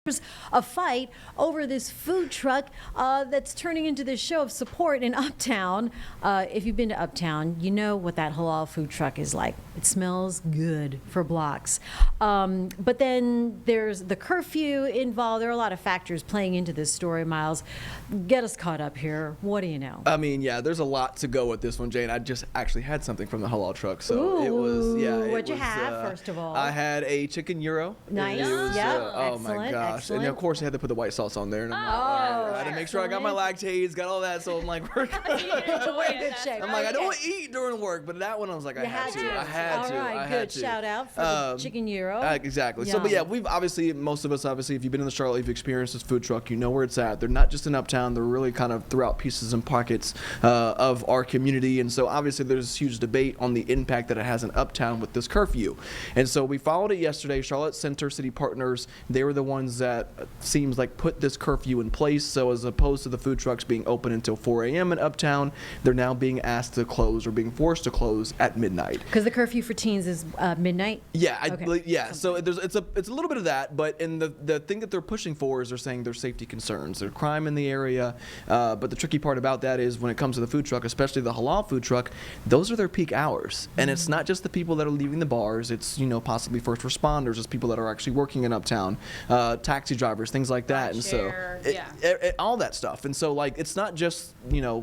There's a fight over this food truck that's turning into this show of support in Uptown. If you've been to Uptown, you know what that halal food truck is like. It smells good for blocks. But then there's the curfew involved. There are a lot of factors playing into this story, Myles. Get us caught up here. What do you know? I mean, yeah, there's a lot to go with this one, Jane. I just actually had something from the halal truck, so Ooh, it was, yeah. What'd you have, first of all? I had a chicken gyro. Nice. It was, oh my Excellent, gosh. excellent. And of course, I had to put the white sauce on there. And I'm like, all right, I had to make sure I got my lactates, got all that. So I'm like, we're good. We're in good shape. I'm like, I don't want to eat during work, but that one I was like, I had to. I had to. All right, good. Shout out for the chicken gyro. Exactly. Yum. So, but yeah, we've obviously, most of us, obviously, if you've been in the Charlotte, you've experienced this food truck, you know where it's at. They're not just in Uptown, they're really kind of throughout pieces and pockets of our community. And so obviously there's this huge debate on the impact that it has in Uptown with this curfew. And so we followed it yesterday. Charlotte Center City Partners, they were the ones that seems like put this curfew in place. So as opposed to the food trucks being open until 4 a.m. in Uptown, they're now being asked to close or being forced to close at midnight. Because the curfew for teens is midnight? Yeah, Okay. yeah. So it's a little bit of that, but in the thing that they're pushing for is they're saying there's safety concerns, there's crime in the area, but the tricky part about that is when it comes to the food truck, especially the halal food truck, those are their peak hours, and it's not just the people that are leaving the bars. It's possibly first responders, it's people that are actually working in Uptown, taxi drivers, things like that, and so all that stuff. And so like it's not just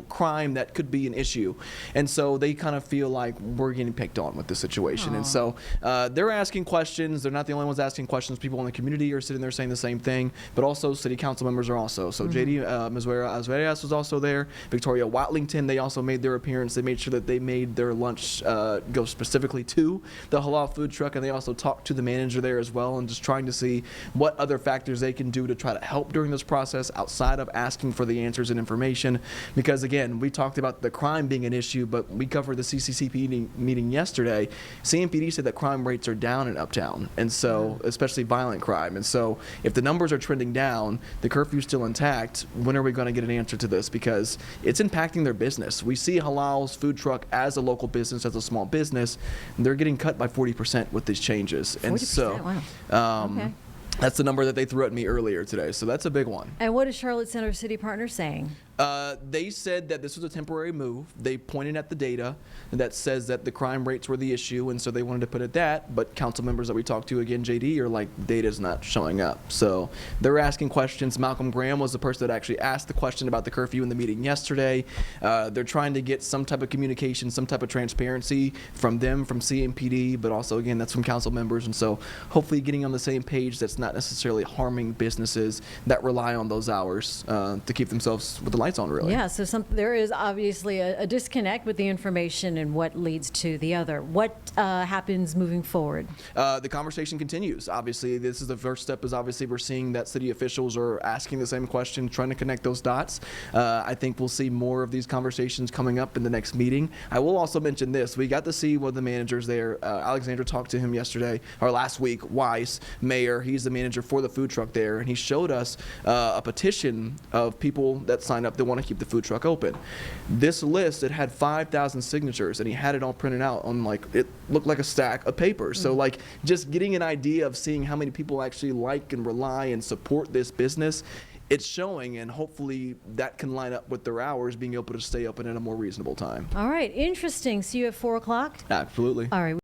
crime that could be an issue, and so they kind of feel like we're getting picked on with this situation. And so they're asking questions. They're not the only ones asking questions. People in the community are sitting there saying the same thing, but also city council members are also. So JD Azveras was also there. Victoria Watlington, they also made their appearance. They made sure that they made their lunch go specifically to the halal food truck, and they also talked to the manager there as well, and just trying to see what other factors they can do to try to help during this process outside of asking for the answers and information. Because again, we talked about the crime being an issue, but we covered the CCCP meeting yesterday. CMPD said that crime rates are down in Uptown, and so especially violent crime. And so if the numbers are trending down, the curfew's still intact, when are we going to get an answer to this? Because it's impacting their business. We see Halal's food truck as a local business, as a small business, and they're getting cut by 40% with these changes. 40%, and so wow. that's the number that they threw at me earlier today. So that's a big one. And what is Charlotte Center City Partners saying? They said that this was a temporary move. They pointed at the data that says that the crime rates were the issue, and so they wanted to put it that. But council members that we talked to, again, JD, are like, data's not showing up. So they're asking questions. Malcolm Graham was the person that actually asked the question about the curfew in the meeting yesterday. They're trying to get some type of communication, some type of transparency from them, from CMPD, but also, again, that's from council members. And so hopefully getting on the same page that's not necessarily harming businesses that rely on those hours to keep themselves with the lights on, really. Yeah, so there is obviously a disconnect with the information and what leads to the other. What happens moving forward? The conversation continues. Obviously, this is the first step. Is obviously we're seeing that city officials are asking the same question, trying to connect those dots. I think we'll see more of these conversations coming up in the next meeting. I will also mention this. We got to see one of the managers there. Alexandra talked to him yesterday, or last week. Weiss, mayor, he's the manager for the food truck there, and he showed us a petition of people that signed up that want to keep the food truck open. This list, it had 5,000 signatures, and he had it all printed out on, like, it looked like a stack of paper. So like just getting an idea of seeing how many people actually like and rely and support this business, it's showing, and hopefully that can line up with their hours being able to stay open at a more reasonable time. All right, interesting. See you at 4 o'clock? Absolutely. All right.